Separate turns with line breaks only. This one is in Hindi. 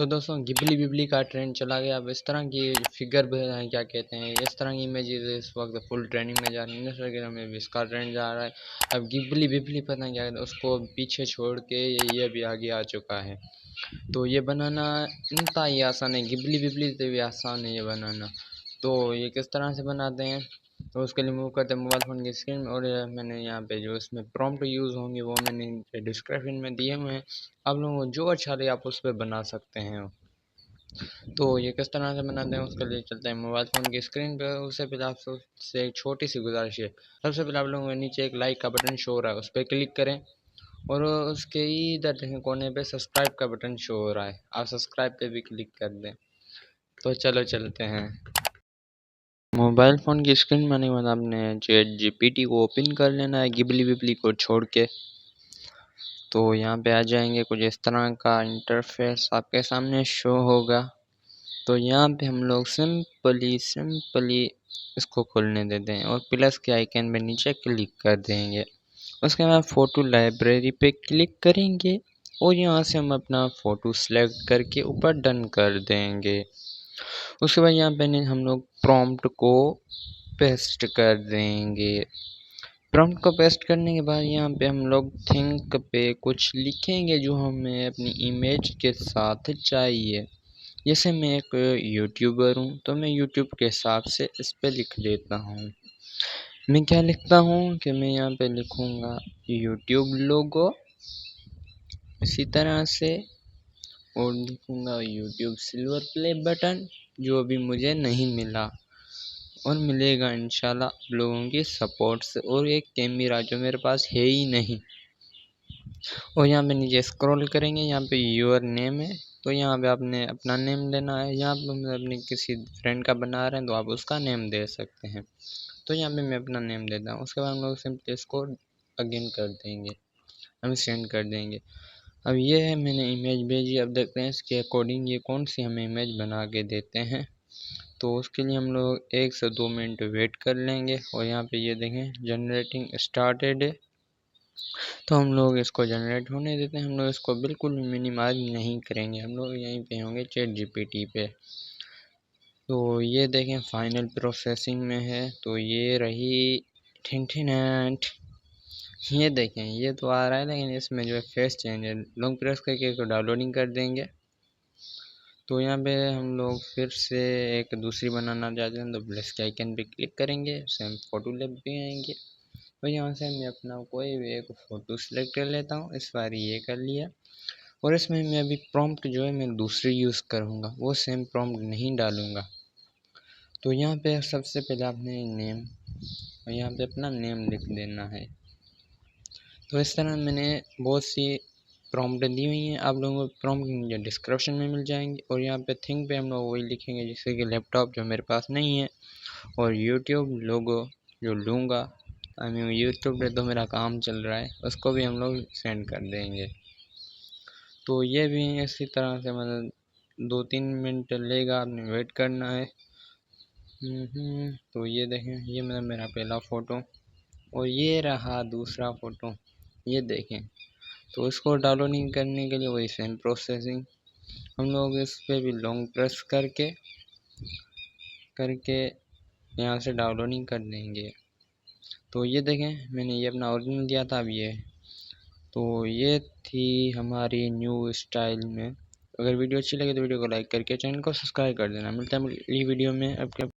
तो दोस्तों गिबली बिबली का ट्रेंड चला गया। अब इस तरह की फिगर क्या कहते हैं, इस तरह की इमेजेस इस वक्त फुल ट्रेंडिंग में जा रही है। इंस्टाग्राम में भी इसका ट्रेंड जा रहा है। अब गिबली बिबली पता नहीं क्या कहते हैं, उसको पीछे छोड़ के ये भी आगे आ चुका है। तो ये बनाना इतना ही आसान है, गिबली बिबली से भी आसान है ये बनाना। तो ये किस तरह से बनाते हैं, तो उसके लिए मूव करते हैं मोबाइल फ़ोन की स्क्रीन में। और मैंने यहाँ पे जो इसमें प्रॉम्प्ट यूज़ होंगे वो मैंने डिस्क्रिप्शन में दिए हुए हैं। आप लोगों को जो अच्छा लगे आप उस पर बना सकते हैं। तो ये किस तरह से बनाते हैं उसके लिए चलते हैं मोबाइल फ़ोन की स्क्रीन पे। उससे पहले आपसे एक छोटी सी गुजारिश है, सबसे पहले आप लोगों को नीचे एक लाइक का बटन शो हो रहा है, उस पर क्लिक करें। और उसके इधर देखें कोने पे सब्सक्राइब का बटन शो हो रहा है, आप सब्सक्राइब पे भी क्लिक कर दें। तो चलो चलते हैं। मोबाइल फ़ोन की स्क्रीन में आने के बाद आपने चैट जीपीटी को ओपन कर लेना है, गिबली विबली को छोड़ के। तो यहाँ पे आ जाएंगे, कुछ इस तरह का इंटरफेस आपके सामने शो होगा। तो यहाँ पे हम लोग सिंपली इसको खोलने देते हैं और प्लस के आइकन पे नीचे क्लिक कर देंगे। उसके बाद फ़ोटो लाइब्रेरी पे क्लिक करेंगे और यहाँ से हम अपना फ़ोटो सेलेक्ट करके ऊपर डन कर देंगे। उसके बाद यहाँ पे हम लोग प्रॉम्प्ट को पेस्ट कर देंगे। प्रॉम्प्ट को पेस्ट करने के बाद यहाँ पे हम लोग थिंक पे कुछ लिखेंगे जो हमें अपनी इमेज के साथ चाहिए। जैसे मैं एक यूट्यूबर हूँ तो मैं यूट्यूब के हिसाब से इस पे लिख देता हूँ। मैं क्या लिखता हूँ कि मैं यहाँ पे लिखूँगा यूट्यूब लोगो, इसी तरह से, और लिखूँगा यूट्यूब सिल्वर प्ले बटन, जो अभी मुझे नहीं मिला और मिलेगा इंशाल्लाह आप लोगों की सपोर्ट से। और एक कैमरा जो मेरे पास है ही नहीं। और यहाँ पे नीचे स्क्रॉल करेंगे, यहाँ पे योर नेम है, तो यहाँ पे आपने अपना नेम देना है। यहाँ पे अपने किसी फ्रेंड का बना रहे हैं तो आप उसका नेम दे सकते हैं। तो यहाँ पे मैं अपना नेम देता हूँ। उसके बाद हम लोग सिंपली इसको अगेन कर देंगे, हम सेंड कर देंगे। अब ये है मैंने इमेज भेजी। अब देखते हैं इसके अकॉर्डिंग ये कौन सी हमें इमेज बना के देते हैं। तो उसके लिए हम लोग 1 से 2 मिनट वेट कर लेंगे। और यहाँ पे ये देखें जनरेटिंग स्टार्टेड है, तो हम लोग इसको जनरेट होने देते हैं। हम लोग इसको बिल्कुल मिनिमाइज नहीं करेंगे, हम लोग यहीं पे होंगे चैट जीपीटी पे। तो ये देखें फाइनल प्रोसेसिंग में है। तो ये रही ठिनठिनाट, ये देखें ये तो आ रहा है, लेकिन इसमें जो है फेस चेंज है। लॉन्ग प्रेस करके इसको डाउनलोडिंग कर देंगे। तो यहाँ पे हम लोग फिर से एक दूसरी बनाना चाहते हैं तो प्लस के आइकन पे क्लिक करेंगे, सेम फ़ोटो लैब पे आएंगे और यहाँ से मैं अपना कोई भी एक फ़ोटो सेलेक्ट कर लेता हूँ। इस बार ये कर लिया। और इसमें मैं अभी प्रॉम्प्ट जो है मैं दूसरी यूज़ करूँगा, वो सेम प्रॉम्प्ट नहीं डालूँगा। तो यहाँ पे सबसे पहले आपने नेम, और यहाँ पे अपना नेम लिख देना है। तो इस तरह मैंने बहुत सी प्रॉम्प्ट दी हुई हैं, आप लोगों को प्रॉम्प्ट मुझे डिस्क्रिप्शन में मिल जाएंगी। और यहाँ पे थिंक पे हम लोग वही लिखेंगे जैसे कि लैपटॉप जो मेरे पास नहीं है, और यूट्यूब लोगो जो लूँगा, आई मीन यूट्यूब पे तो मेरा काम चल रहा है, उसको भी हम लोग सेंड कर देंगे। तो ये भी इसी तरह से मतलब 2-3 मिनट लेगा, आपने वेट करना है। तो ये देखें ये मतलब मेरा पहला फ़ोटो और ये रहा दूसरा फ़ोटो, ये देखें। तो इसको डाउनलोडिंग करने के लिए वही सेम प्रोसेसिंग, हम लोग इस पे भी लॉन्ग प्रेस करके यहाँ से डाउनलोडिंग कर देंगे। तो ये देखें मैंने ये अपना ओरिजिनल दिया था। अब ये तो ये थी हमारी न्यू स्टाइल में। अगर वीडियो अच्छी लगे तो वीडियो को लाइक करके चैनल को सब्सक्राइब कर देना। मिलता है अगली वीडियो में। अब